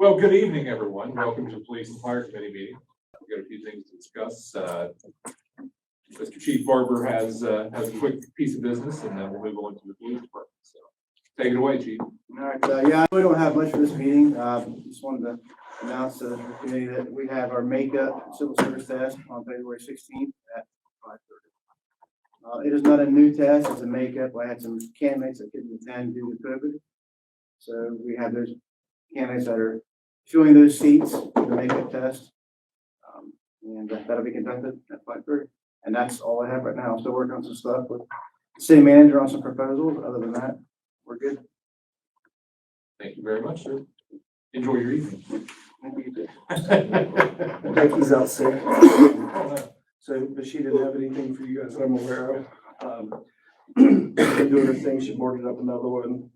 Well, good evening, everyone. Welcome to the Police and Fire Committee meeting. We've got a few things to discuss. Mr. Chief Barber has a quick piece of business, and then we'll move on to the police department. So, take it away, Chief. All right. Yeah, we don't have much for this meeting. Just wanted to announce to the committee that we have our makeup civil service test on February 16th at 5:30. It is not a new test; it's a makeup. I had some candidates that couldn't attend due to COVID, so we have those candidates that are filling those seats for the makeup test, and that'll be conducted at 5:30. And that's all I have right now. I'm still working on some stuff with the city manager on some proposals. Other than that, we're good. Thank you very much, sir. Enjoy your evening. Thank you. Becky's out sick. But she didn't have anything for you guys that I'm aware of. She's been doing her thing. She boarded up another one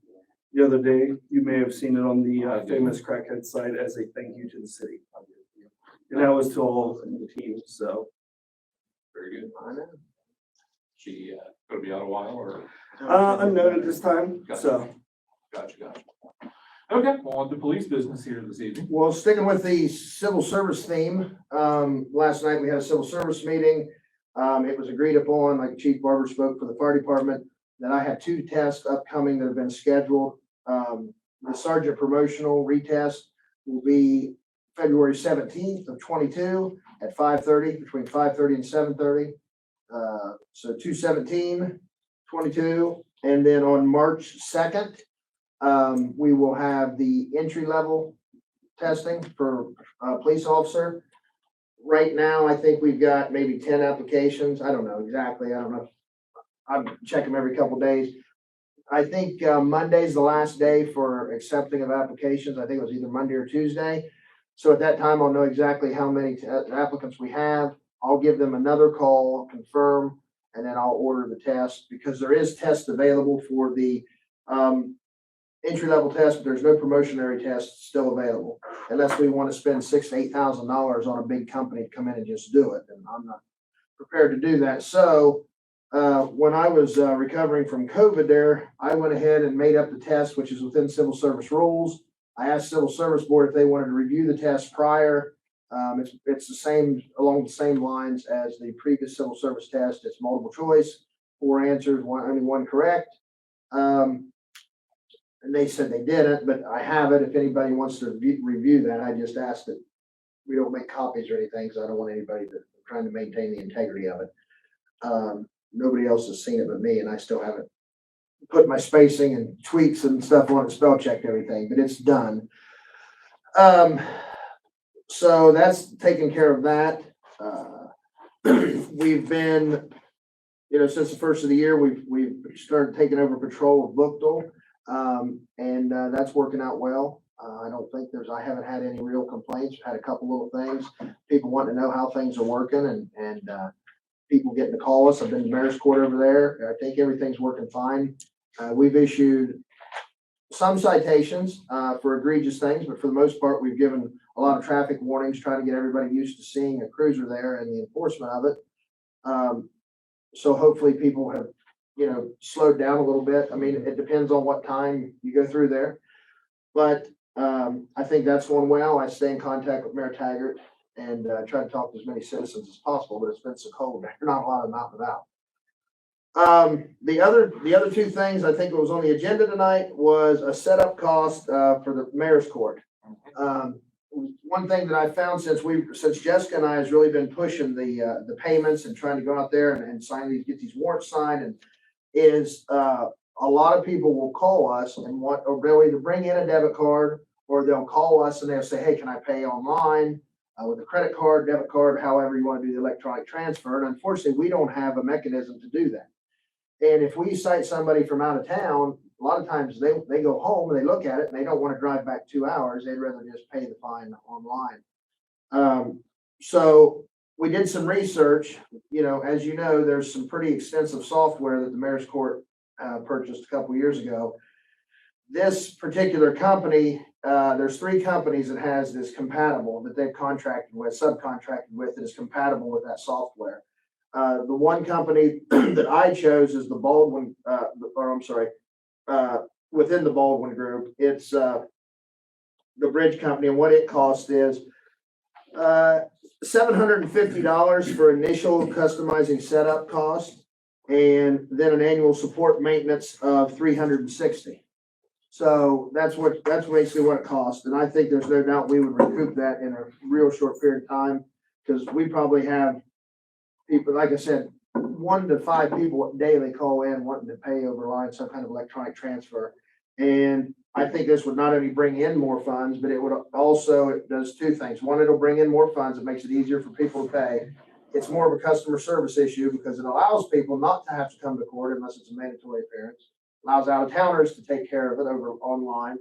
the other day. You may have seen it on the famous crackhead site as a thank you to the city. And that was to all the team, so. Very good. She going to be out a while, or? Unknown at this time, Gotcha. so. Gotcha. Okay, well, on to police business here this evening. Well, sticking with the civil service theme, last night we had a civil service meeting. It was agreed upon, like Chief Barber spoke for the fire department, that I have 2 tests upcoming that have been scheduled. The sergeant promotional retest will be February 17th of 22 at 5:30, between 5:30 and 7:30. So 2/17, 22, and then on March 2nd, we will have the entry level testing for a police officer. Right now, I think we've got maybe 10 applications. I don't know exactly. I don't know. I check them every couple of days. I think Monday's the last day for accepting of applications. I think it was either Monday or Tuesday. So at that time, I'll know exactly how many applicants we have. I'll give them another call, confirm, and then I'll order the test, because there is tests available for the entry-level test, but there's no promotionary test still available, unless we want to spend $6,000 to $8,000 on a big company to come in and just do it, and I'm not prepared to do that. So when I was recovering from COVID there, I went ahead and made up the test, which is within civil service rules. I asked Civil Service Board if they wanted to review the test prior. It's the same, along the same lines as the previous civil service test. It's multiple choice, 4 answers, only 1 correct. And they said they didn't, but I have it. If anybody wants to review that, I just asked that we don't make copies or anything, because I don't want anybody trying to maintain the integrity of it. Nobody else has seen it but me, and I still haven't put my spacing and tweaks and stuff on it, spell checked everything, but it's done. So that's taking care of that. We've been, since the first of the year, we've started taking over patrol of Brookdale, and that's working out well. I haven't had any real complaints. I've had a couple little things, people wanting to know how things are working, and people getting to call us. I've been to mayor's court over there. I think everything's working fine. We've issued some citations for egregious things, but for the most part, we've given a lot of traffic warnings, trying to get everybody used to seeing a cruiser there and the enforcement of it. So hopefully people have, slowed down a little bit. I mean, it depends on what time you go through there, but I think that's going well. I stay in contact with Mayor Taggart and try to talk to as many citizens as possible, but it's been so cold. There's not a lot of them out and about. The other 2 things I think it was on the agenda tonight was a setup cost for the mayor's court. One thing that I found since Jessica and I has really been pushing the payments and trying to go out there and get these warrants signed, and is a lot of people will call us and they'll either bring in a debit card, or they'll call us and they'll say, hey, can I pay online with a credit card, debit card, however you want to do the electronic transfer. And unfortunately, we don't have a mechanism to do that. And if we cite somebody from out of town, a lot of times they go home and they look at it and they don't want to drive back 2 hours. They'd rather just pay the fine online. So we did some research. As you know, there's some pretty extensive software that the mayor's court purchased a couple years ago. This particular company, there's 3 companies that has this compatible, that they've subcontracted with, that is compatible with that software. The one company that I chose is the Baldwin, within the Baldwin group. It's the bridge company, and what it costs is $750 for initial customizing setup cost, and then an annual support maintenance of $360. So that's basically what it costs, and I think there's no doubt we would recoup that in a real short period of time, because we probably have people, like I said, 1 to 5 people daily call in wanting to pay over line, some kind of electronic transfer. And I think this would not only bring in more funds, but it would also, it does 2 things. One, it'll bring in more funds. It makes it easier for people to pay. It's more of a customer service issue because it allows people not to have to come to court unless it's a mandatory appearance. Allows out-of-towners to take care of it over online.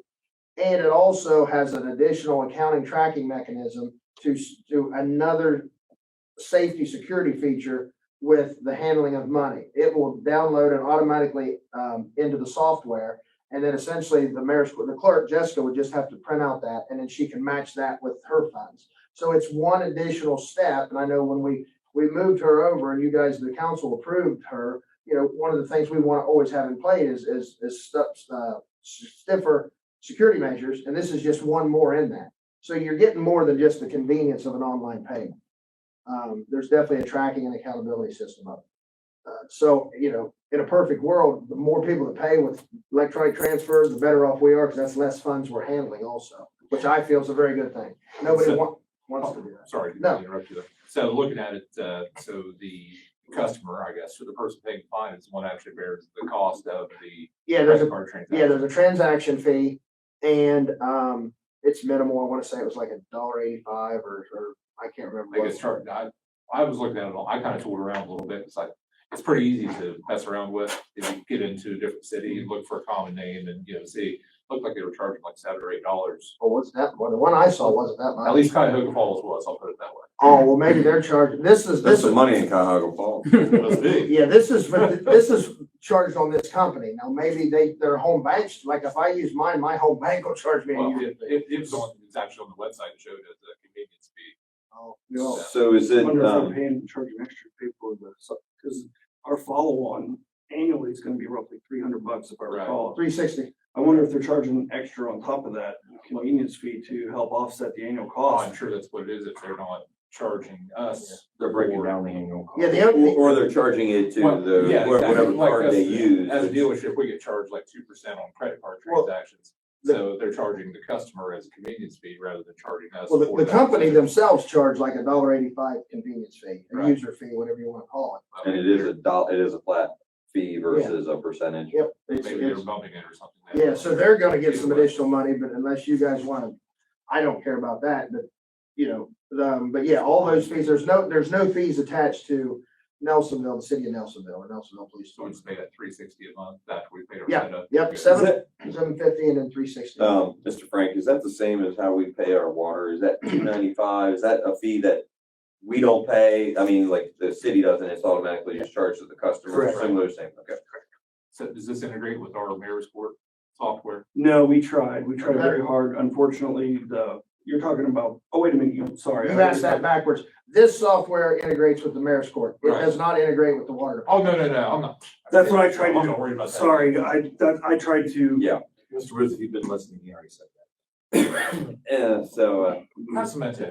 And it also has an additional accounting tracking mechanism to another safety security feature with the handling of money. It will download and automatically into the software. And then essentially the clerk, Jessica, would just have to print out that, and then she can match that with her funds. So it's one additional step. And I know when we moved her over and you guys, the council approved her, one of the things we want to always have in place is stiffer security measures. And this is just one more in that. So you're getting more than just the convenience of an online payment. There's definitely a tracking and accountability system of it. So, in a perfect world, the more people that pay with electronic transfers, the better off we are, because that's less funds we're handling also, which I feel is a very good thing. Nobody wants to do that. Sorry to No. interrupt you there. So looking at it, so the customer, I guess, or the person paying the fine is the one that actually bears the cost of the credit card transaction. There's a transaction fee, and it's minimal. I want to say it was like $1.85 or I can't remember. I guess I was looking at it all. I kind of tooled around a little bit. It's like, it's pretty easy to mess around with. If you get into a different city and look for a common name and, see, looked like they were charging like $7 or $8. Oh, what's that? Well, the one I saw wasn't that much. At least Cuyahoga Falls was, I'll put it that way. Oh, well, maybe they're charging, There's some money in Cuyahoga Falls. Must be. yeah, this is charged on this company. Now, maybe their home banks, like if I use mine, my home bank will charge me a Well, unit fee. it was on, it's actually on the website. It showed as a convenience fee. Oh, So is I it, wonder if they're paying, charging extra people because our follow-on annually is gonna be roughly $300 if I Right. recall. 360. I wonder if they're charging extra on top of that convenience fee to help offset the annual Oh, cost. I'm sure that's what it is if they're not charging us. they're breaking down the annual cost? Yeah, the only, Or they're charging it to Well, the, yeah, exactly. whatever Like card us, they use. As a which- dealership, we get charged like 2% on credit card Well, transactions. So they're charging the customer as a convenience fee rather than charging us. well, for the that. company themselves charge like $1.85 convenience fee, a Right. user fee, whatever you want to call it. And it is a flat fee versus a percentage. Yep. Maybe It's- they're bumping it or something. Yeah, so they're gonna get some additional money, but unless you guys wanna, I don't care about that, but, but yeah, all those fees, there's no fees attached to Nelsonville, the city of Nelsonville, or Nelsonville Police So we Department. just pay that $360 a month, that we paid our Yeah, setup. Yep, Okay. $750 and then $360. Mr. Frank, is that the same as how we pay our water? Is that $2.95? Is that a fee that we don't pay? I mean, like the city doesn't, it's automatically just charged to the customer, Correct. similar, same, okay. So does this integrate with our Mayor's Court software? No, we tried very hard. Unfortunately, you're talking about, oh, wait a minute, sorry. You asked that backwards. This software integrates with the mayor's court. It Right. does not integrate with the water. Oh, no, I'm not. That's what I tried to I'm do. not worried about that. Sorry, I tried to. Yeah. Mr. Ruth, if you've been listening, he already said that. And so, Have some mental.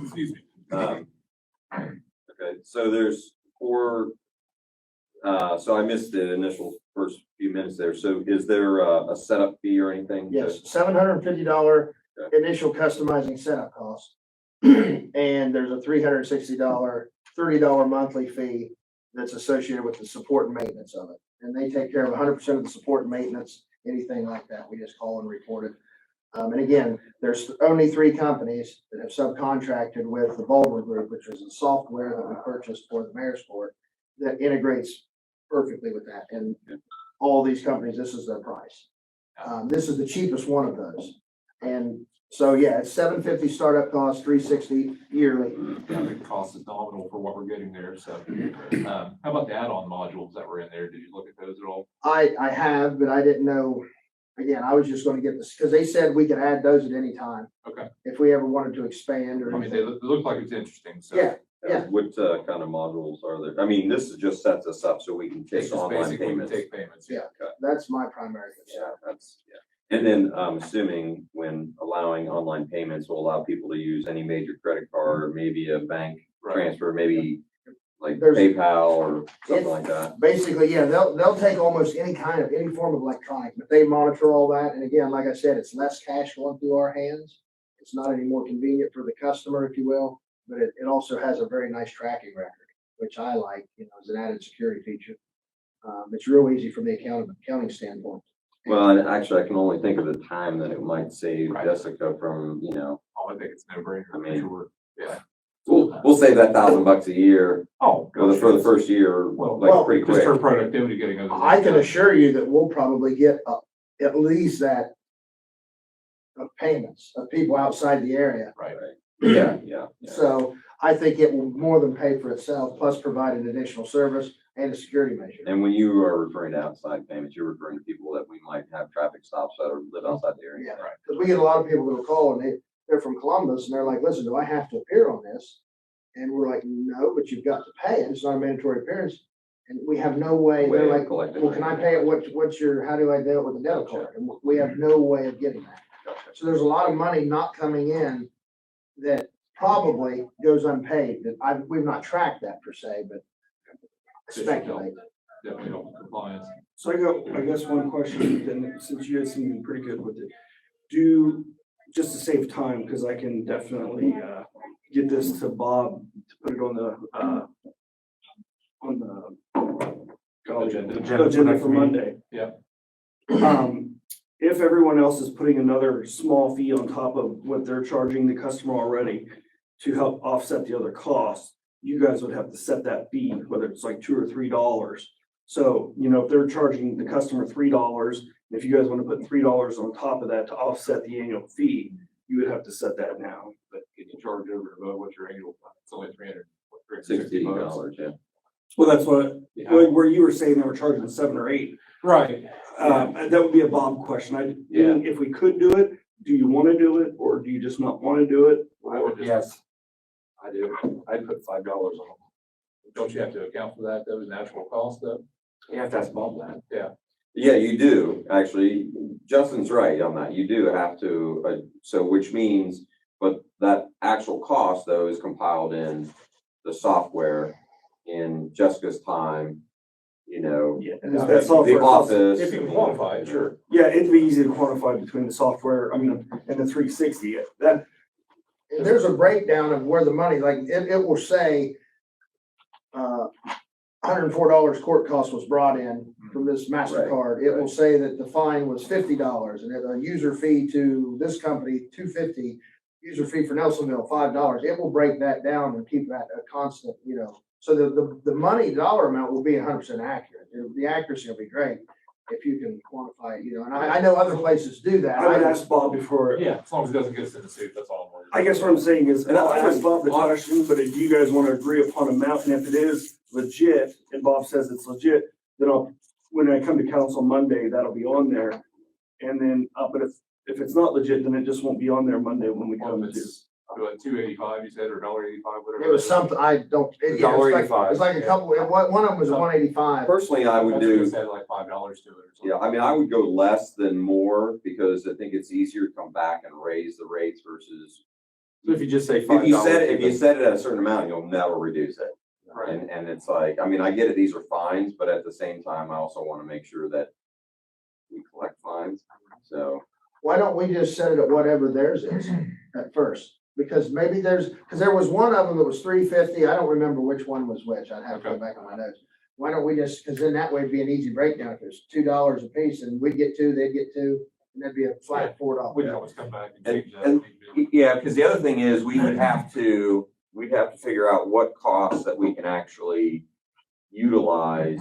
Excuse me. Okay, so there's 4, so I missed the initial first few minutes there. So is there a setup fee or anything? Yes, $750 initial customizing setup cost. And there's a $360, $30 monthly fee that's associated with the support and maintenance of it. And they take care of 100% of the support and maintenance, anything like that. We just call and report it. And again, there's only 3 companies that have subcontracted with the Bulber Group, which is a software that we purchased for the mayor's court that integrates perfectly with that. And all these companies, this is their price. This is the cheapest one of those. And so, yeah, it's $750 startup cost, $360 yearly. Yeah, the cost is nominal for what we're getting there, so. How about the add-on modules that were in there? Did you look at those at all? I have, but I didn't know, again, I was just gonna get this, because they said we could add those at any time. Okay. If we ever wanted to expand or I mean, anything. they look like it's interesting, so. Yeah, Yeah. What, kind of modules are there? I mean, this is just sets us up so we can It's take just online basically we payments. take payments. Yeah, that's my primary Yeah, concern. that's, yeah. And then I'm assuming when allowing online payments will allow people to use any major credit card, maybe a bank Right. transfer, maybe like There's- PayPal or something like that. Basically, yeah, they'll take almost any form of electronic, but they monitor all that. And again, like I said, it's less cash going through our hands. It's not any more convenient for the customer, if you will, but it also has a very nice tracking record, which I like, as an added security feature. It's real easy from the accounting standpoint. Well, and actually, I can only think of the time that it might save Right. Jessica from, Oh, I think it's no brainer. I mean- Sure. Yeah. we'll save that $1,000 a year Oh. for the first year, Well, like pretty just her quick. productivity getting over. I can assure you that we'll probably get at least that of payments of people outside the area. Right. Yeah. So I think it will more than pay for itself, plus provide an additional service and a security measure. And when you are referring to outside payments, you're referring to people that we might have traffic stops that live outside the area. Yeah, because we get a lot of people that'll call and they're from Columbus and they're like, listen, do I have to appear on this? And we're like, no, but you've got to pay it. It's not a mandatory appearance. And we have no way, Way they're of like, collecting well, can I pay it? How do I deal with the debit card? And we have no way of getting that. Gotcha. So there's a lot of money not coming in that probably goes unpaid that we've not tracked that per se, but speculate. Definitely help with compliance. So I guess one question, then, since you guys seem to be pretty good with it, just to save time, because I can definitely, get this to Bob to put it on the agenda for Monday. Yeah. If everyone else is putting another small fee on top of what they're charging the customer already to help offset the other costs, you guys would have to set that fee, whether it's like $2 or $3. So, if they're charging the customer $3, if you guys want to put $3 on top of that to offset the annual fee, you would have to set that now. But can you charge over and above what your annual, it's only $60, yeah. Well, that's what, Yeah. where you were saying they were charging 7 or 8. Right. That would be a Bob question. Meaning if we could do it, do you want to do it or do you just not want to do it? Yes, I do. I'd put $5 on them. Don't you have to account for that, those natural costs though? You have to ask Bob that. Yeah, you do, actually. Justin's right on that. You do have to, which means, but that actual cost though is compiled in the software in Jessica's time, Yeah. Yeah. That's the software. office. If you can quantify it, sure. Yeah, it'd be easy to quantify between the software, and the 360. That, And there's a breakdown of where the money, like it will say, $104 court cost was brought in from this MasterCard. It will say that the fine was $50 and a user fee to this company, $250, user fee for Nelsonville, $5. It will break that down and keep that a constant, so the money dollar amount will be 100% accurate. The accuracy will be great if you can quantify it, and I know other places do that. I would ask Bob before. Yeah, as long as it doesn't get us in the suit, that's all I'm worried about. I guess what I'm saying is, And I'll I- ask Bob the question, but if you guys want to agree upon amount, and if it is legit, and Bob says it's legit, then when I come to council Monday, that'll be on there. And then, but if it's not legit, then it just won't be on there Monday when we Well, come if to. it's $2.85, you said, or $1.85, whatever. It was something, I don't, it's $1.85. like a couple, one of them was $185. Personally, I would do, Said like $5 to it or something. yeah, I mean, I would go less than more because I think it's easier to come back and raise the rates versus. So if you just say If $5. if you set it at a certain amount, you'll never reduce it. Right. And it's like, I mean, I get it, these are fines, but at the same time, I also want to make sure that we collect fines, so. Why don't we just set it at whatever theirs is at first? Because maybe because there was one of them that was $350. I don't remember which one was which. I'd have to go back on my notes. Why don't we because then that way it'd be an easy breakdown. If it's $2 a piece and we'd get 2, they'd get 2, and that'd be a flat $4. We can always come back and change that. And- Yeah, because the other thing is we'd have to figure out what costs that we can actually utilize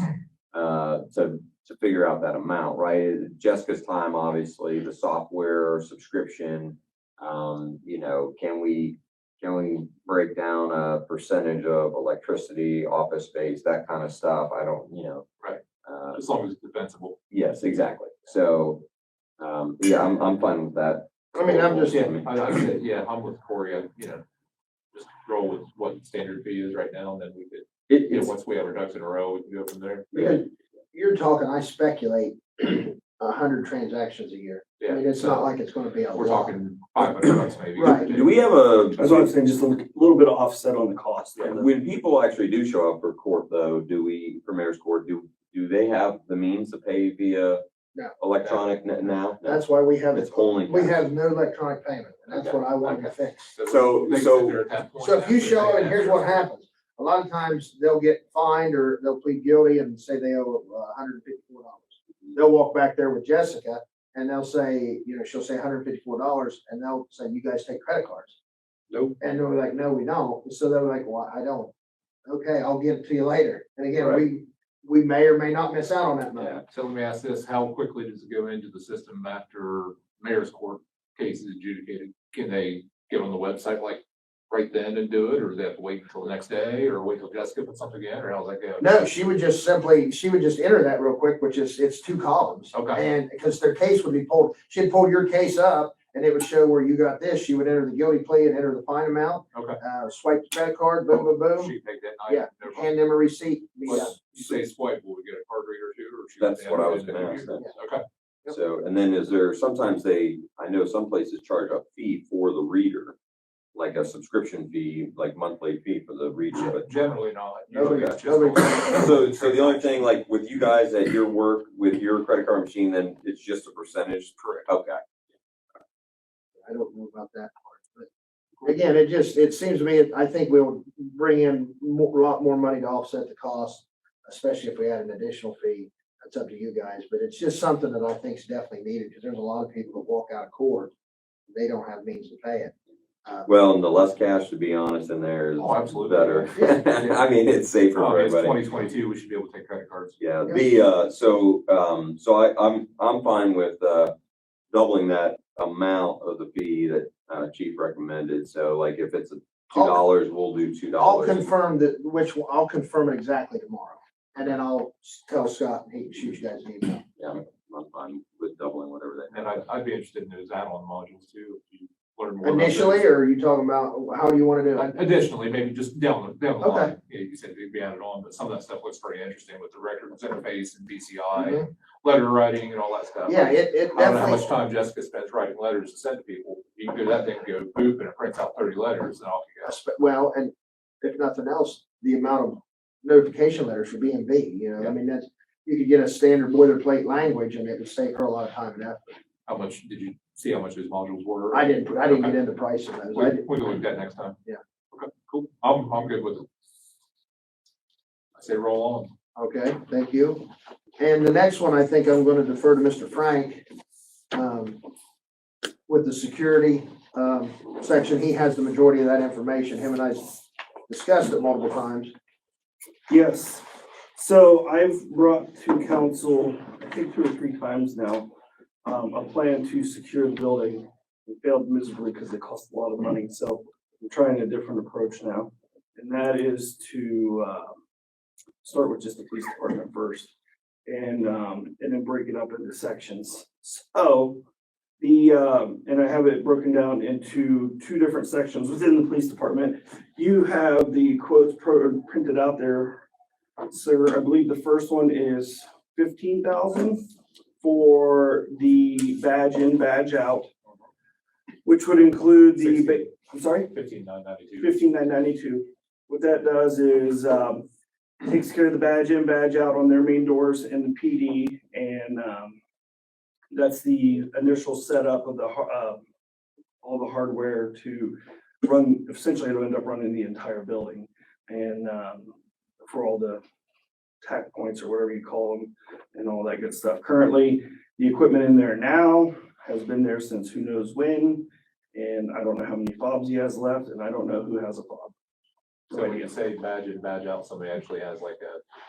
to figure out that amount, right? Jessica's time, obviously, the software subscription, can we break down a percentage of electricity, office space, that kind of stuff? I don't, Right. As long as it's defensible. yes, exactly. So, I'm fine with that. I mean, I'm just, Yeah, I'm with Corey, just roll with what standard fee is right now, and then we could, It's, once we have our ducks in a row, we can go from there. You're talking, I speculate, 100 transactions a year. I Yeah, mean, it's so not like it's gonna be a we're lot. talking $500 maybe. Right. do we have a, That's what I'm saying, just a little bit of offset on the cost. Yeah. when people actually do show up for court though, for mayor's court, do they have the means to pay via No. electronic now? No. That's why we have, It's only we cash. have no electronic payment, and that's what I wanted to fix. So- they so- sit there at that point So if you after show they up, and here's what happens, a lot of times they'll get fined or they'll plead guilty and say they owe $154. They'll walk back there with Jessica and they'll say, she'll say $154 and they'll say, you guys take credit cards. Nope. And they'll be like, no, we don't. So they're like, well, I don't. Okay, I'll give it to you later. And again, Right. we may or may not miss out on that money. Yeah, so let me ask this, how quickly does it go into the system after mayor's court case is adjudicated? Can they get on the website like right then and do it, or do they have to wait until the next day, or wait till Jessica puts something in, or how's that go? No, she would just enter that real quick, which is, it's 2 columns. Okay. And because their case would be pulled, she'd pull your case up and it would show where you got this. She would enter the guilty plea and enter the fine amount, Okay. swipe the credit card, boom, boom, boom, She paid that night? Yeah, no problem. hand them a receipt. be done. You say swipe, will we get a card reader too, or? she That's have what I to was have it gonna in ask there? then. Okay, So, and then is there, sometimes I know some places charge a fee for the reader, like a subscription fee, like monthly fee for the reader, but generally not. Nobody- Usually it's just nobody- a- so the only thing, like with you guys at your work, with your credit card machine, then it's just a percentage? Correct. Okay. I don't know about that part, but again, it seems to me, I think we'll bring in a lot more money to offset the cost, especially if we add an additional fee. That's up to you guys, but it's just something that I think is definitely needed because there's a lot of people that walk out of court. They don't have means to pay it. Well, and the less cash, to be honest, in there is Oh, absolutely. better. I mean, it's safer for It's everybody. 2022, we should be able to take credit cards. Yeah, Yeah. so I'm fine with, doubling that amount of the fee that, chief recommended. So like if it's $2, we'll do $2. I'll confirm I'll confirm it exactly tomorrow. And then I'll tell Scott and he can shoot you guys an email. Yeah, I'm fine with doubling whatever that. And I'd be interested in those add-on modules too, if you learn more. about Initially, those. or are you talking about how do you want to do it? Additionally, maybe just down the Okay. line, yeah, you said it'd be added on, but some of that stuff looks pretty interesting with the records interface and BCI, letter writing and all that stuff. Yeah, it I don't know how much definitely, time Jessica spends writing letters to send to people. You can do that thing, go boop, and it prints out 30 letters, and off you go. well, and if nothing else, the amount of notification letters for B&B, Yeah. I mean, that's, you could get a standard boilerplate language and it would save her a lot of time and effort. How much, did you see how much those modules were? I didn't get into price of those. We can look at that next time. Yeah. Okay, cool. I'm good with it. I say roll on. Okay, thank you. And the next one, I think I'm gonna defer to Mr. Frank. With the security, section, he has the majority of that information. Him and I discussed it multiple times. Yes, so I've brought to council, I think 2 or 3 times now, a plan to secure the building. We failed miserably because it cost a lot of money, so I'm trying a different approach now. And that is to, start with just the police department first and then break it up into sections. So and I have it broken down into 2 different sections within the police department. You have the quotes printed out there, sir. I believe the first one is 15,000 for the badge in, badge out, which would include the, I'm sorry? 15,992. 15,992. What that does is takes care of the badge in, badge out on their main doors in the PD, and that's the initial setup of the all the hardware to run. Essentially, it'll end up running the entire building, and for all the tack points or whatever you call them, and all that good stuff. Currently, the equipment in there now has been there since who knows when, and I don't know how many fobs he has left, and I don't know who has a fob. So when you say badge in, badge out, somebody actually has like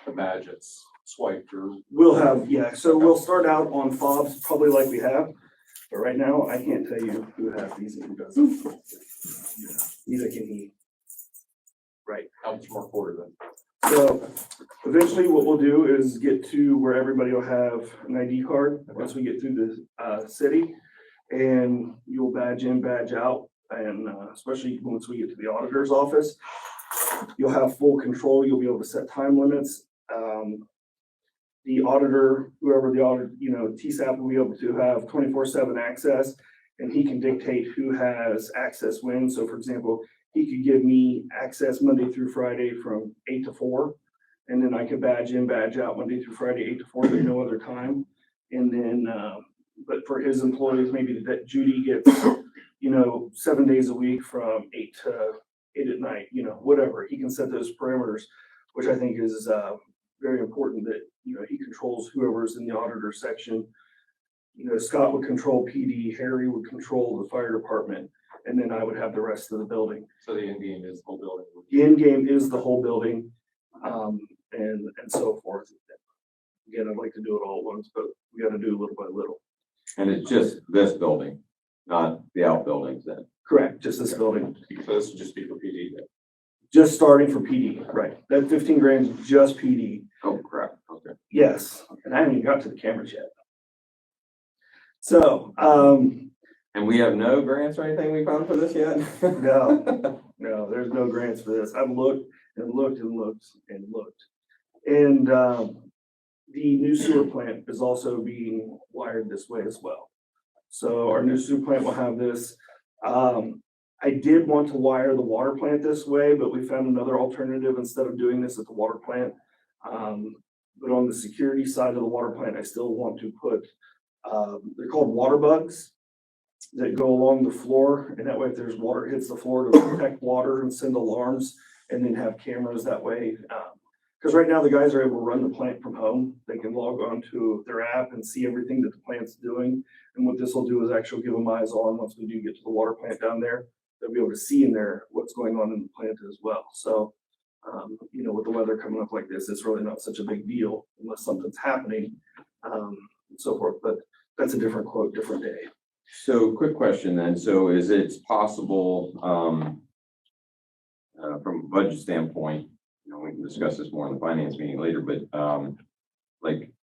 a badge that's swiped or. We'll have, yeah, so we'll start out on fobs, probably like we have, but right now, I can't tell you who has these and who doesn't. Neither can he. Right. How much more quarter then? So eventually what we'll do is get to where everybody will have an ID card once we get through the city. And you'll badge in, badge out And especially once we get to the auditor's office, you'll have full control. You'll be able to set time limits. The auditor, whoever the auditor, TSAP will be able to have 24/7 access, and he can dictate who has access when. So for example, he could give me access Monday through Friday from 8 to 4. And then I could badge in, badge out Monday through Friday, 8 to 4, there's no other time. And then, but for his employees, maybe that Judy gets, 7 days a week from 8 to 8 at night, whatever. He can set those parameters, which I think is very important that, he controls whoever's in the auditor section. Scott would control PD, Harry would control the fire department, and then I would have the rest of the building. So the end game is the whole building. The end game is the whole building, and so forth. Again, I'd like to do it all at once, but we got to do little by little. And it's just this building, not the outbuildings then? Correct, just this building, So this would just be for PD then. just starting for PD, right? That 15 grand is just PD. Oh, crap, okay. Yes, and I haven't even got to the cameras yet. So, And we have no grants or anything we found for this yet? no, there's no grants for this. I've looked and looked and looked and looked. And, the new sewer plant is also being wired this way as well. So our new sewer plant will have this. I did want to wire the water plant this way, but we found another alternative instead of doing this at the water plant. But on the security side of the water plant, I still want to put, they're called water bugs that go along the floor. And that way, if there's water hits the floor, to protect water and send alarms, and then have cameras that way. Because right now the guys are able to run the plant from home. They can log on to their app and see everything that the plant's doing. And what this will do is actually give them eyes on once we do get to the water plant down there. They'll be able to see in there what's going on in the plant as well. So, with the weather coming up like this, it's really not such a big deal unless something's happening, and so forth. But that's a different quote, different day. So quick question then. So is it possible, from a budget standpoint, we can discuss this more in the finance meeting later, but,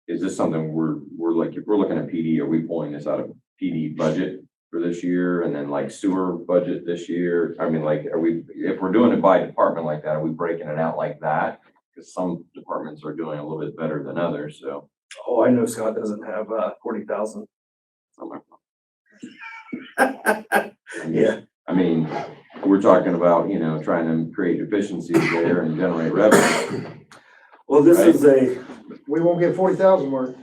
is this something we're like, if we're looking at PD, are we pulling this out of PD budget for this year and then like sewer budget this year? I mean, like, if we're doing it by department like that, are we breaking it out like that? Because some departments are doing a little bit better than others, so. Oh, I know Scott doesn't have 40,000. Yeah. I mean, we're talking about, trying to create efficiencies there and generate revenue. Well, this Right. is We won't get 40,000 worth.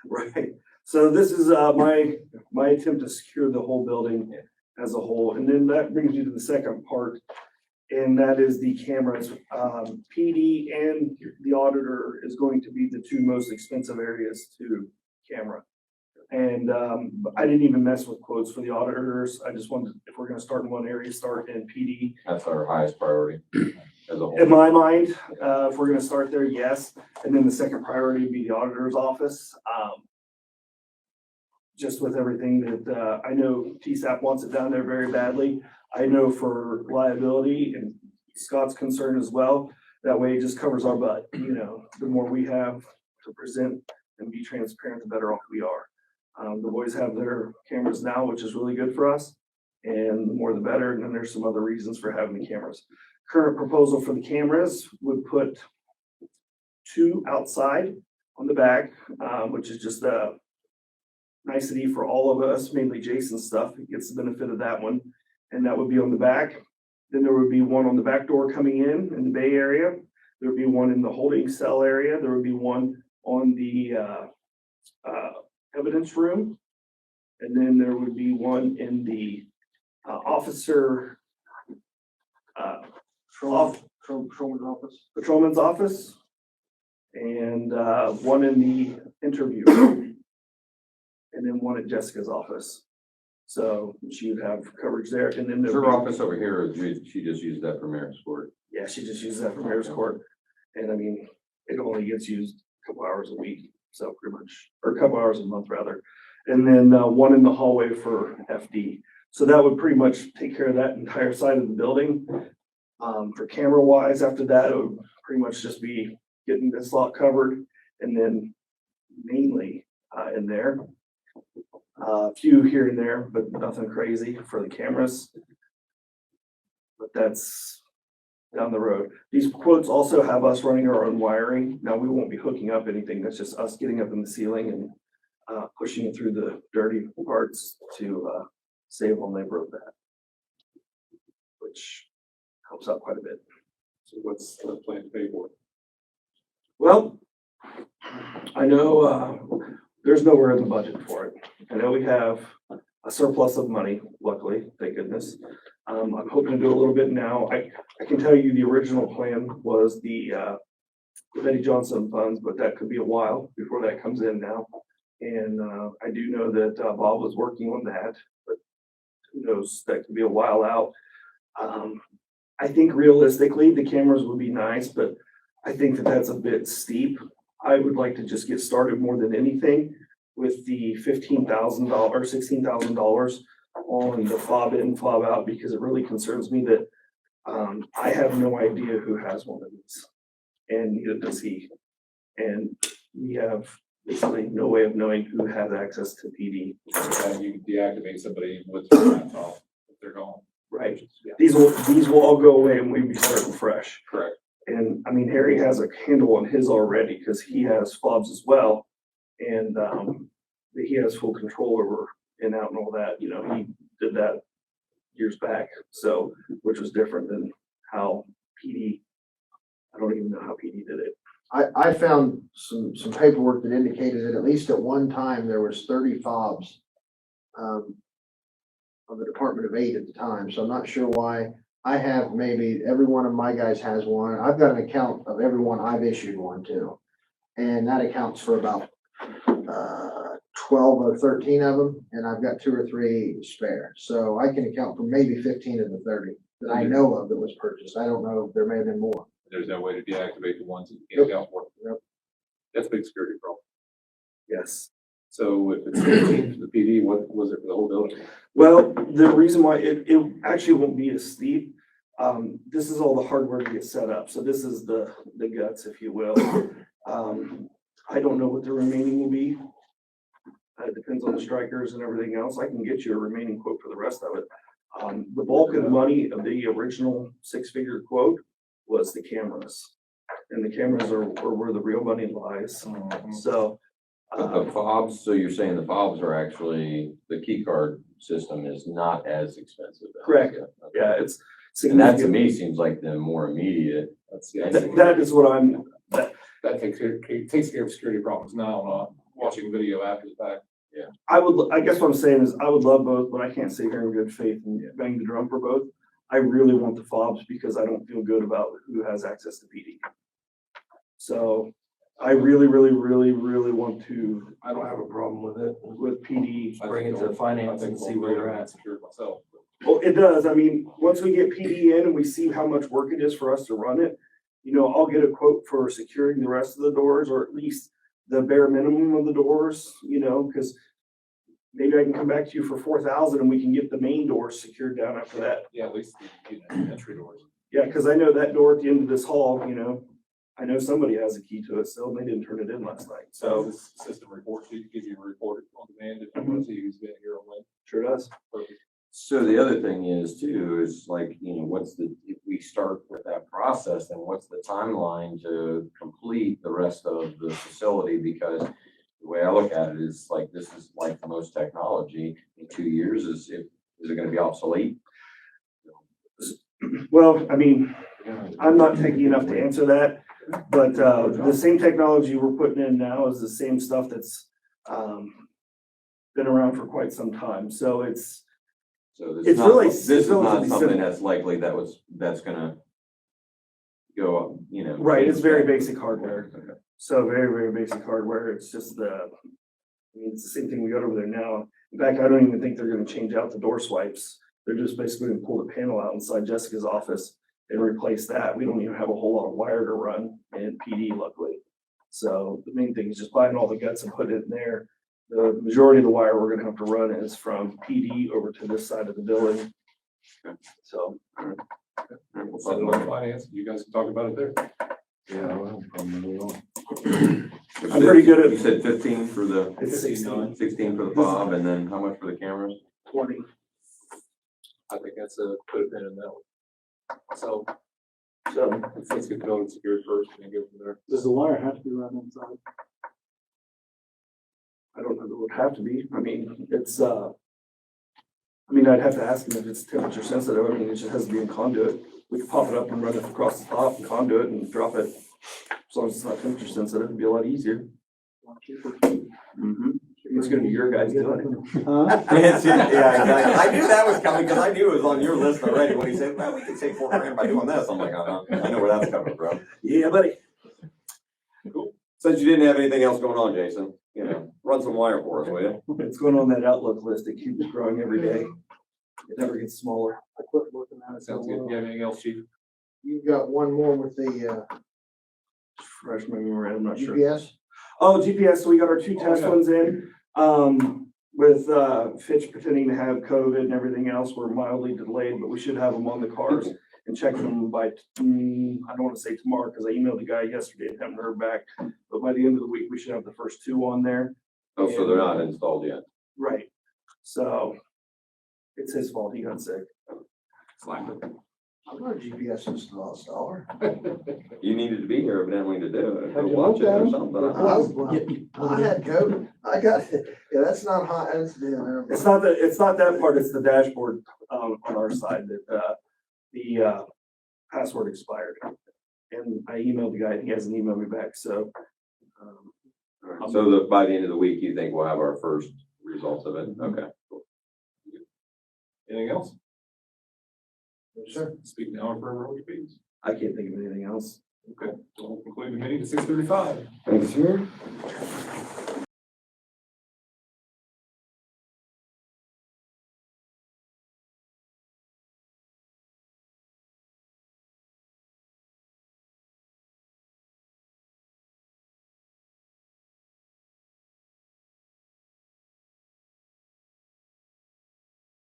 right. So this is my attempt to secure the whole building as a whole. And then that brings you to the second part, and that is the cameras. PD and the auditor is going to be the two most expensive areas to camera. And I didn't even mess with quotes for the auditors. I just wanted, if we're gonna start in one area, start in PD. That's our highest priority as a whole. In my mind, if we're gonna start there, yes. And then the second priority would be the auditor's office. Just with everything that, I know TSAP wants it down there very badly. I know for liability and Scott's concern as well. That way it just covers our butt, the more we have to present and be transparent, the better off we are. The boys have their cameras now, which is really good for us. And the more the better. And then there's some other reasons for having the cameras. Current proposal for the cameras would put 2 outside on the back, which is just a nicety for all of us, mainly Jason's stuff. He gets the benefit of that one. And that would be on the back. Then there would be one on the back door coming in the Bay Area. There would be one in the holding cell area. There would be one on the evidence room. And then there would be one in the officer patrolman's office, and one in the interview room, and then one at Jessica's office. So she would have coverage there, and then Her office over here, or she just used that for mayor's court? Yeah, she just uses that for mayor's court, and I mean, it only gets used a couple hours a week, so pretty much, or a couple hours a month rather. And then one in the hallway for FD. So that would pretty much take care of that entire side of the building. For camera wise, after that, it would pretty much just be getting this lot covered, and then mainly in there. A few here and there, but nothing crazy for the cameras. But that's down the road. These quotes also have us running our own wiring. Now, we won't be hooking up anything. That's just us getting up in the ceiling and pushing it through the dirty parts to save on labor of that, which helps out quite a bit. So what's the plan to pay for it? Well, I know there's nowhere in the budget for it. I know we have a surplus of money, luckily, thank goodness. I'm hoping to do a little bit now. I can tell you the original plan was the Betty Johnson funds, but that could be a while before that comes in now. And I do know that Bob was working on that, but who knows, that could be a while out. I think realistically, the cameras would be nice, but I think that that's a bit steep. I would like to just get started more than anything with the $15,000, $16,000 on the fob in, fob out, because it really concerns me that I have no idea who has one of these, and neither does he. And we have basically no way of knowing who has access to PD. And you can deactivate somebody with their laptop if they're gone. Right. Yeah. These will all go away and we'll be starting fresh. Correct. And I mean, Harry has a handle on his already because he has fobs as well. And he has full control over in out and all that. You know, he did that years back. So, which was different than how PD, I don't even know how PD did it. I found some paperwork that indicated that at least at one time there was 30 fobs of the Department of Aid at the time. So I'm not sure why. I have maybe every one of my guys has one. I've got an account of every one I've issued one to. And that accounts for about 12 or 13 of them. And I've got 2 or 3 spare. So I can account for maybe 15 of the 30 that I know of that was purchased. I don't know if there may have been more. There's no way to deactivate the ones that you can't account for. Yep. That's a big security problem. Yes. So if it's 15 for the PD, what was it for the whole building? Well, the reason why it actually won't be as steep, this is all the hardware to get set up. So this is the guts, if you will. I don't know what the remaining will be. It depends on the strikers and everything else. I can get you a remaining quote for the rest of it. The bulk of the money of the original 6-figure quote was the cameras. And the cameras are where the real money lies. So. But the fobs, so you're saying the fobs are actually, the key card system is not as expensive? Correct. Okay. Yeah, it's And that to significant. me seems like the more immediate. That is what I'm, That takes care of security problems now, not watching video after the fact. I guess what I'm saying is I would love both, but I can't sit here in good faith and bang the drum for both. I really want the fobs because I don't feel good about who has access to PD. So I really want to, I don't have a problem with it. with PD. Bring it to finance and see where they're at. Secure myself. Well, it does. I mean, once we get PD in and we see how much work it is for us to run it, you know, I'll get a quote for securing the rest of the doors, or at least the bare minimum of the doors, you know, because maybe I can come back to you for 4,000 and we can get the main doors secured down after that. Yeah, at least the entry doors. Yeah, because I know that door at the end of this hall, you know, I know somebody has a key to it still, and they didn't turn it in last night. So So this system reports, you can give you a report on demand if you want to see who's been here on when. sure does. Perfect. So the other thing is too, is like, you know, if we start with that process, then what's the timeline to complete the rest of the facility? Because the way I look at it is like, this is like most technology in 2 years, is it gonna be obsolete? Well, I mean, I'm not techie enough to answer that, but the same technology we're putting in now is the same stuff that's been around for quite some time. So it's This it's is not relatively something simple. that's likely that's gonna go up, you know. Right, it's very change basic hardware. So very basic hardware. It's just I mean, it's the same thing we got over there now. In fact, I don't even think they're gonna change out the door swipes. They're just basically gonna pull the panel out inside Jessica's office and replace that. We don't even have a whole lot of wire to run in PD, luckily. So the main thing is just buying all the guts and putting it in there. The majority of the wire we're gonna have to run is from PD over to this side of the building. So. We'll send it on finance. You guys can talk about it there. Yeah, well, probably not. I'm pretty good at- You said 15 for the, It's 16. 16 for the fob, and then how much for the cameras? 20. I think that's a, put a pin in that one. So So let's get code secured first and go from there. Does the wire have to be run inside? I don't know that it would have to be. I mean, it's, I mean, I'd have to ask him if it's temperature sensitive. I mean, it just has to be in conduit. We could pop it up and run it across the top and conduit and drop it. As long as it's not temperature sensitive, it'd be a lot easier. Mm-hmm. It's gonna be your guys doing it. Huh? Yeah, exactly. I knew that was coming because I knew it was on your list already when he said, well, we can save $4,000 by doing this. I'm like, I know where that's coming from. Yeah, buddy. Since you didn't have anything else going on, Jason, you know, run some wire for us, will you? It's going on that Outlook list. It keeps growing every day. It never gets smaller. I quit looking at it. Sounds good. You have anything else, chief? You've got one more with the, Fresh my memory, I'm not sure. GPS. Oh, GPS, so we got our two test yeah. ones in, with, Fitch pretending to have COVID and everything else, we're mildly delayed, but we should have them on the cars and check them by, I don't wanna say tomorrow, cause I emailed the guy yesterday and haven't heard back, but by the end of the week, we should have the first two on there. Oh, so they're not installed yet. Right, so it's his fault, he got sick. Slacker. I'm not a GPS installer. You needed to be here evidently to do it. Have you Watch looked it at or them? something. I had COVID. I got, yeah, that's not hot. That's, yeah, It's not that part, it's the dashboard, on our side that, the password expired. And I emailed the guy, and he hasn't emailed me back, so. So by the end of the week, you think we'll have our first results of it? Okay. Cool. Anything else? Sure. Speak now or forever hold your peace. I can't think of anything else. Okay, so we'll conclude the meeting at 6:35. Thanks, sir.